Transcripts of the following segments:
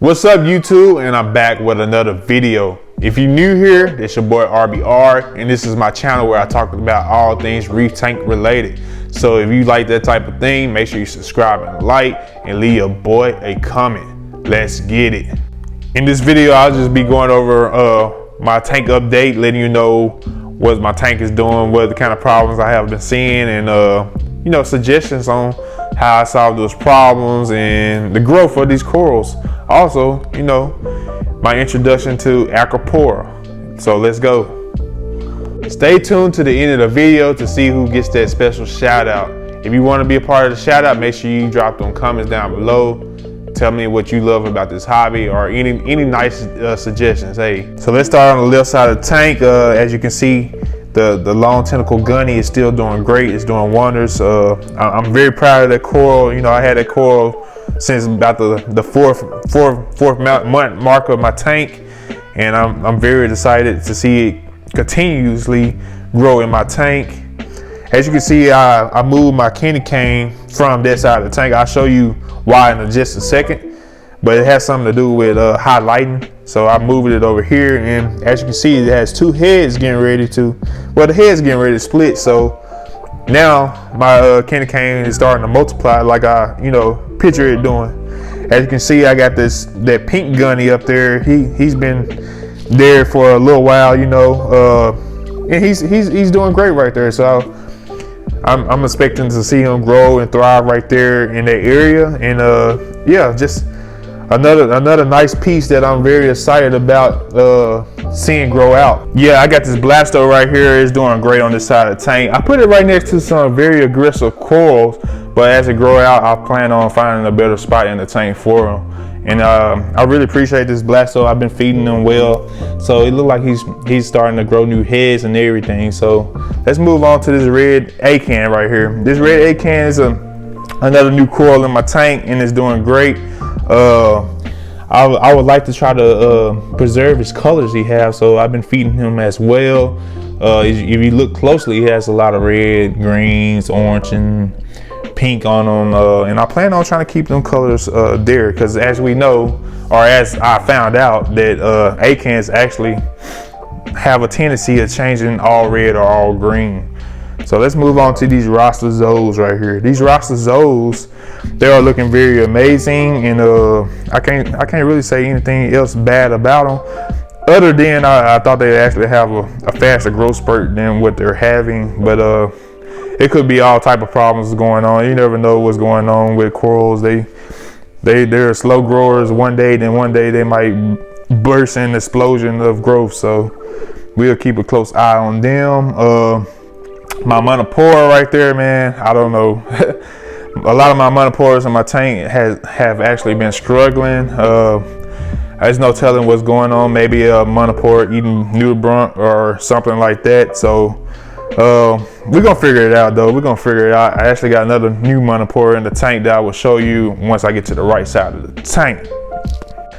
What's up YouTube, and I'm back with another video. If you're new here, it's your boy RBR, and this is my channel where I talk about all things reef tank related. So if you like that type of thing, make sure you subscribe and like, and leave your boy a comment. Let's get it. In this video, I'll just be going over my tank update, letting you know what my tank is doing, what the kind of problems I have been seeing, and suggestions on how I solve those problems and the growth of these corals. Also, my introduction to Aquapora. So let's go. Stay tuned to the end of the video to see who gets that special shout out. If you want to be a part of the shout out, make sure you drop them comments down below. Tell me what you love about this hobby or any nice suggestions. Hey, so let's start on the left side of the tank. As you can see, the long tentacle gunny is still doing great. It's doing wonders. I'm very proud of that coral. I had that coral since about the fourth month mark of my tank, and I'm very excited to see it continuously grow in my tank. As you can see, I moved my candy cane from that side of the tank. I'll show you why in just a second, but it has something to do with highlighting. So I moved it over here, and as you can see, it has two heads getting ready to, the head's getting ready to split. So now my candy cane is starting to multiply like I picture it doing. As you can see, I got that pink gunny up there. He's been there for a little while, and he's doing great right there. So I'm expecting to see him grow and thrive right there in that area. And yeah, just another nice piece that I'm very excited about seeing grow out. Yeah, I got this blasto right here. It's doing great on this side of the tank. I put it right next to some very aggressive corals, but as it grow out, I plan on finding a better spot in the tank for them. And I really appreciate this blasto. I've been feeding them well, so it looks like he's starting to grow new heads and everything. So let's move on to this red acan right here. This red acan is another new coral in my tank, and it's doing great. I would like to try to preserve his colors he has, so I've been feeding him as well. If you look closely, he has a lot of red, greens, orange, and pink on them, and I plan on trying to keep them colors there, because as we know, or as I found out, that acans actually have a tendency of changing all red or all green. So let's move on to these Rostlazos right here. These Rostlazos, they are looking very amazing, and I can't really say anything else bad about them, other than I thought they'd actually have a faster growth spurt than what they're having. But it could be all type of problems going on. You never know what's going on with corals. They're slow growers one day, then one day they might burst an explosion of growth. So we'll keep a close eye on them. My monopora right there, man, I don't know. A lot of my monoporas in my tank have actually been struggling. There's no telling what's going on. Maybe a monopora eating nudibranch or something like that. So we're gonna figure it out, though. We're gonna figure it out. I actually got another new monopora in the tank that I will show you once I get to the right side of the tank.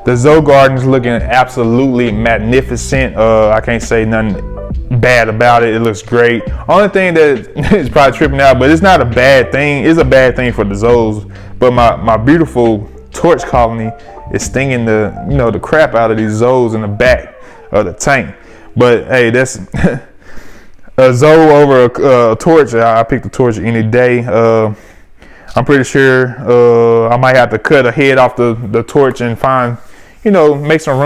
The Zoo Garden is looking absolutely magnificent. I can't say nothing bad about it. It looks great. Only thing that is probably tripping out, but it's not a bad thing. It's a bad thing for the zoos. But my beautiful torch colony is stinging the crap out of these zoos in the back of the tank. But hey, that's a zoo over a torch. I pick the torch any day. I'm pretty sure I might have to cut a head off the torch and find, make some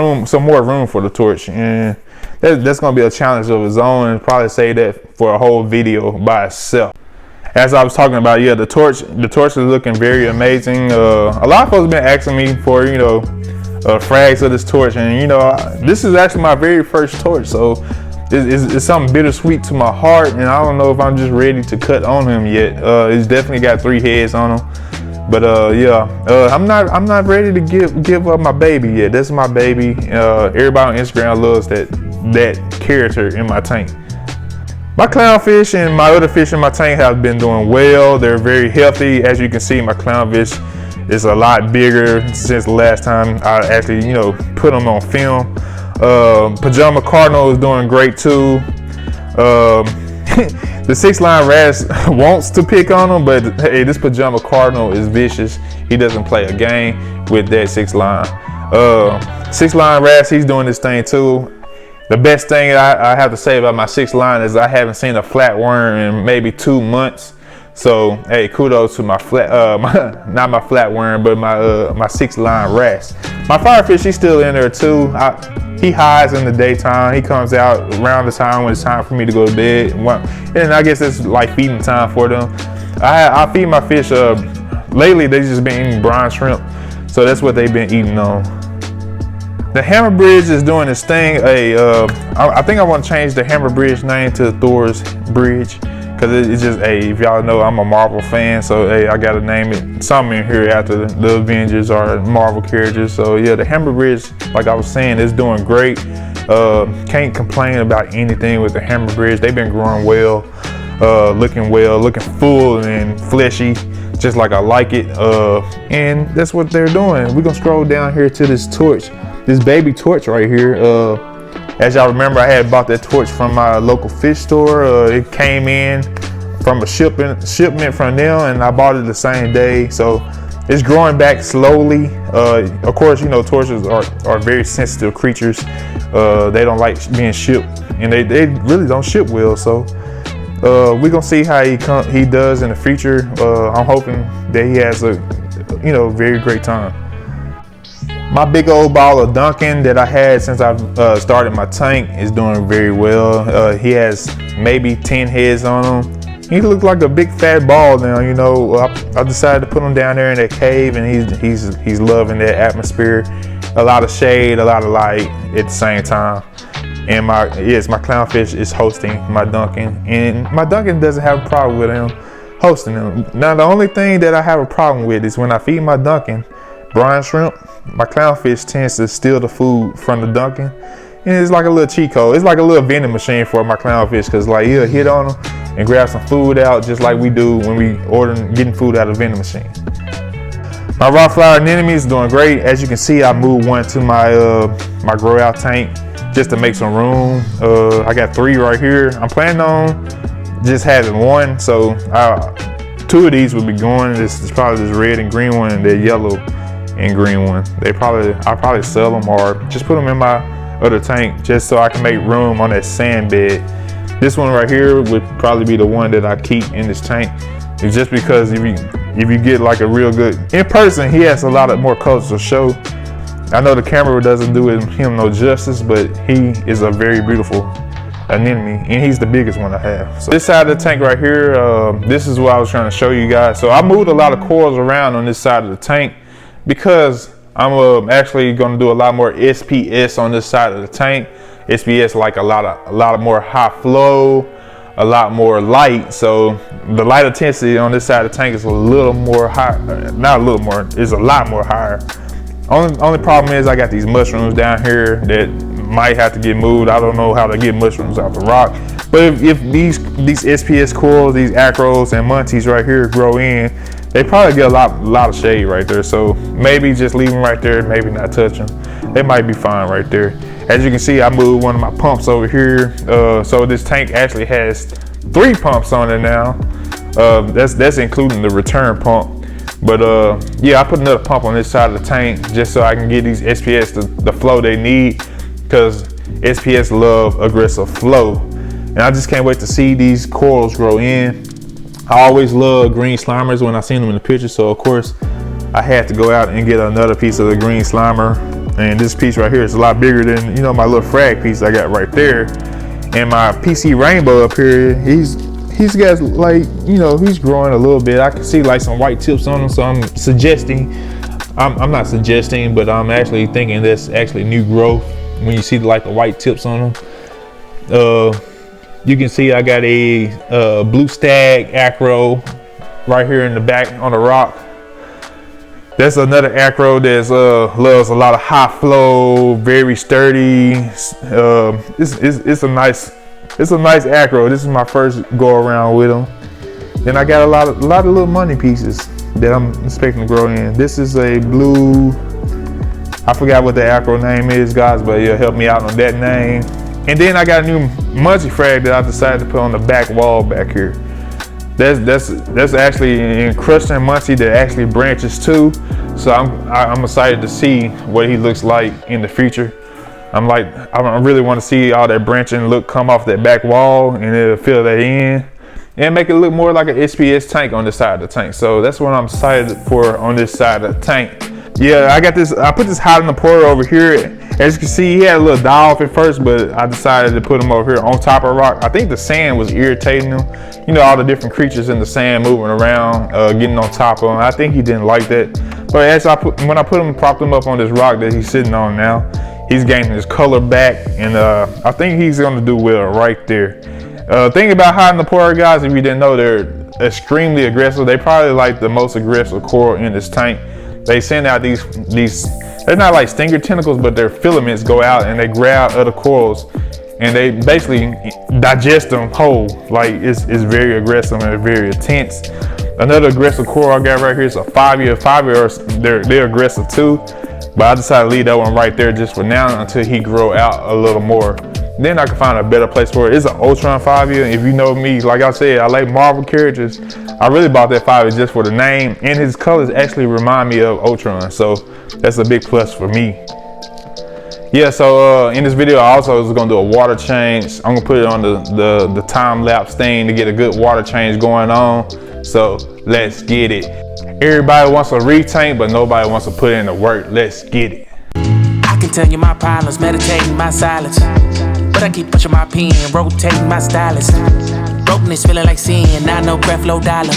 more room for the torch. And that's going to be a challenge of its own, and probably say that for a whole video by itself. As I was talking about, yeah, the torch is looking very amazing. A lot of folks have been asking me for, frags of this torch, and this is actually my very first torch, so it's something bittersweet to my heart, and I don't know if I'm just ready to cut on him yet. It's definitely got 3 heads on him, but yeah, I'm not ready to give up my baby yet. That's my baby. Everybody on Instagram loves that character in my tank. My clownfish and my other fish in my tank have been doing well. They're very healthy. As you can see, my clownfish is a lot bigger since the last time I actually, put them on film. Pajama Cardinal is doing great too. The 6-line Ras wants to pick on him, but hey, this Pajama Cardinal is vicious. He doesn't play a game with that 6-line. Six line wrasse, he's doing this thing too. The best thing I have to say about my six line is I haven't seen a flatworm in maybe 2 months. So hey, kudos to my not my flatworm, but my six line wrasse. My firefish, he's still in there too. He hides in the daytime. He comes out around the time when it's time for me to go to bed. And I guess it's like feeding time for them. I feed my fish. Lately, they just been eating brine shrimp, so that's what they've been eating on. The hammerbridge is doing this thing. I think I want to change the hammerbridge name to Thor's Bridge, because it's just, if y'all know, I'm a Marvel fan, so I gotta name it something in here after the Avengers or Marvel characters. So yeah, the hammerbridge, like I was saying, is doing great. Can't complain about anything with the hammerbridge. They've been growing well, looking full and fleshy, just like I like it. And that's what they're doing. We're gonna scroll down here to this torch. This baby torch right here, as y'all remember, I had bought that torch from my local fish store. It came in from a shipment from them, and I bought it the same day. So it's growing back slowly. Of course, you know, torches are very sensitive creatures. They don't like being shipped, and they really don't ship well. So we're gonna see how he does in the future. I'm hoping that he has a very great time. My big old ball of Duncan that I had since I've started my tank is doing very well. He has maybe 10 heads on him. He looks like a big fat ball now. You know, I decided to put him down there in that cave, and he's loving that atmosphere. A lot of shade, a lot of light at the same time. And my clownfish is hosting my Duncan, and my Duncan doesn't have a problem with him hosting him. Now the only thing that I have a problem with is when I feed my Duncan brine shrimp, my clownfish tends to steal the food from the Duncan, and it's like a little cheat code. It's like a little vending machine for my clownfish, because like he'll hit on them and grab some food out, just like we do when we getting food out of the vending machine. My raw flower anemone is doing great. As you can see, I moved one to my grow out tank just to make some room. I got 3 right here. I'm planning on just having 1, so 2 of these will be going. This is probably this red and green one, and the yellow and green one. I'll probably sell them or just put them in my other tank just so I can make room on that sand bed. This one right here would probably be the one that I keep in this tank. It's just because if you get like a real good in person, he has a lot of more colors to show. I know the camera doesn't do him no justice, but he is a very beautiful anemone, and he's the biggest one I have. So this side of the tank right here, this is what I was trying to show you guys. So I moved a lot of corals around on this side of the tank, because I'm actually going to do a lot more SPS on this side of the tank. SPS like a lot of more high flow, a lot more light. So the light intensity on this side of the tank is a little more high, not a little more, it's a lot more higher. Only problem is I got these mushrooms down here that might have to get moved. I don't know how to get mushrooms out the rock. But if these SPS corals, these acros and munties right here grow in, they probably get a lot of shade right there. So maybe just leave them right there, maybe not touch them. They might be fine right there. As you can see, I moved one of my pumps over here. So this tank actually has 3 pumps on it now. That's including the return pump. But yeah, I put another pump on this side of the tank just so I can get these SPS the flow they need, because SPS love aggressive flow. And I just can't wait to see these corals grow in. I always love green slimers when I seen them in the picture, so of course I had to go out and get another piece of the green slimer. And this piece right here is a lot bigger than, my little frag piece I got right there. And my PC rainbow up here, he's got like, he's growing a little bit. I can see like some white tips on him, so I'm not suggesting, but I'm actually thinking that's actually new growth when you see like the white tips on them. You can see I got a blue stag acro right here in the back on the rock. That's another acro that loves a lot of high flow, very sturdy. It's a nice acro. This is my first go around with them. Then I got a lot of little money pieces that I'm expecting to grow in. This is a blue, I forgot what the acro name is, guys, but you'll help me out on that name. And then I got a new munchie frag that I decided to put on the back wall back here. That's actually an encrusting munchie that actually branches too. So I'm excited to see what he looks like in the future. I really want to see all that branching look come off that back wall, and it'll fill that in and make it look more like an SPS tank on this side of the tank. So that's what I'm excited for on this side of the tank. Yeah, I put this hot in the porter over here. As you can see, he had a little die off at first, but I decided to put him over here on top of rock. I think the sand was irritating him. You know, all the different creatures in the sand moving around, getting on top of him. I think he didn't like that. But as when I propped him up on this rock that he's sitting on now, he's gaining his color back, and I think he's gonna do well right there. Thing about hot in the porter, guys, if you didn't know, they're extremely aggressive. They probably like the most aggressive coral in this tank. They send out these, they're not like stinger tentacles, but their filaments go out and they grab other corals and they basically digest them whole. Like it's very aggressive and very intense. Another aggressive coral I got right here is a 5-year. 5-years, they're aggressive too, but I decided to leave that one right there just for now until he grow out a little more. Then I can find a better place for it. It's an Ultron 5-year. If you know me, like I said, I like Marvel characters. I really bought that 5-year just for the name, and his colors actually remind me of Ultron, so that's a big plus for me. Yeah, so in this video I also was gonna do a water change. I'm gonna put it on the time lapse thing to get a good water change going on. So let's get it. Everybody wants a reef tank, but nobody wants to put in the work. Let's get it. I can tell you my problems, meditating my silence. But I keep pushing my pen, rotating my stylus. Brokenness feeling like sin, now no breath, low dollar.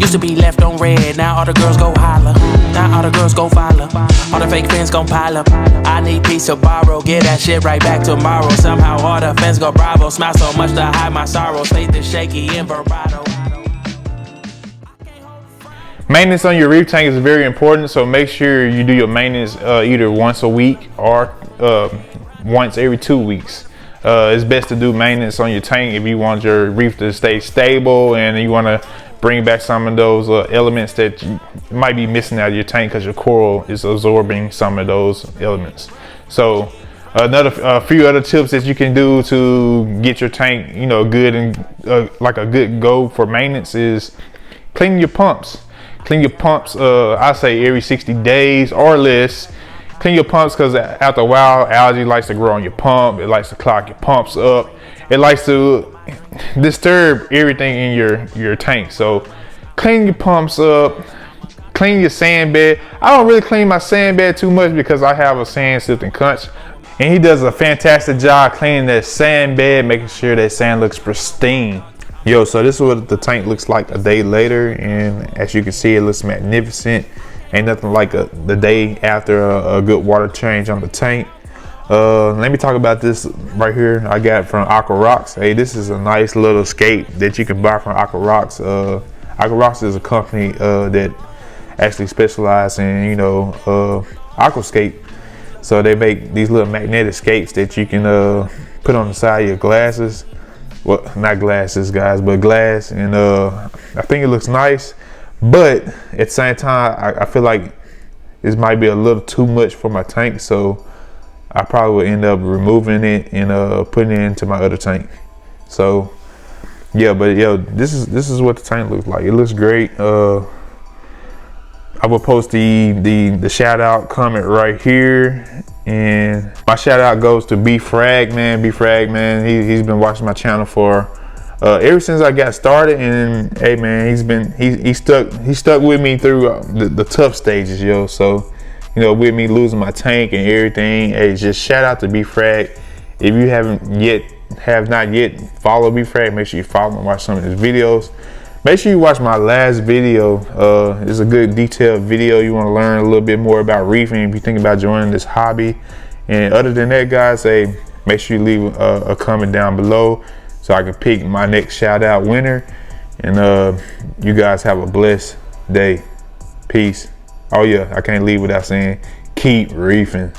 Used to be left on red, now all the girls go holler. Now all the girls go follow, all the fake fans gon' pile up. I need peace to borrow, get that shit right back tomorrow. Somehow all the fans go bravo, smile so much to hide my sorrows. Faith is shaky in vibrato. Maintenance on your reef tank is very important, so make sure you do your maintenance either once a week or once every 2 weeks. It's best to do maintenance on your tank if you want your reef to stay stable and you want to bring back some of those elements that you might be missing out of your tank because your coral is absorbing some of those elements. So a few other tips that you can do to get your tank, you know, good and like a good go for maintenance is clean your pumps. Clean your pumps, I say every 60 days or less. Clean your pumps because after a while, algae likes to grow on your pump. It likes to clog your pumps up. It likes to disturb everything in your tank. So clean your pumps up. Clean your sand bed. I don't really clean my sand bed too much because I have a sand sifting conch. And he does a fantastic job cleaning that sand bed, making sure that sand looks pristine. Yo, so this is what the tank looks like a day later, and as you can see, it looks magnificent. Ain't nothing like the day after a good water change on the tank. Let me talk about this right here. I got from Aqua Rocks. Hey, this is a nice little scape that you can buy from Aqua Rocks. Aqua Rocks is a company that actually specializes in, you know, Aquascape. So they make these little magnetic scapes that you can put on the side of your glasses. Well, not glasses, guys, but glass. And I think it looks nice. But at the same time, I feel like this might be a little too much for my tank. So I probably will end up removing it and putting it into my other tank. So yeah, but yo, this is what the tank looks like. It looks great. I will post the shout out comment right here, and my shout out goes to B Frag man. B Frag man, he's been watching my channel for ever since I got started, and hey man, he stuck with me through the tough stages, yo. So you know, with me losing my tank and everything, hey, just shout out to B Frag. If you have not yet followed B Frag, make sure you follow and watch some of his videos. Make sure you watch my last video. It's a good detailed video. You want to learn a little bit more about reefing if you think about joining this hobby. And other than that, guys, hey, make sure you leave a comment down below so I can pick my next shout out winner. And you guys have a blessed day. Peace. Oh yeah, I can't leave without saying keep reefing.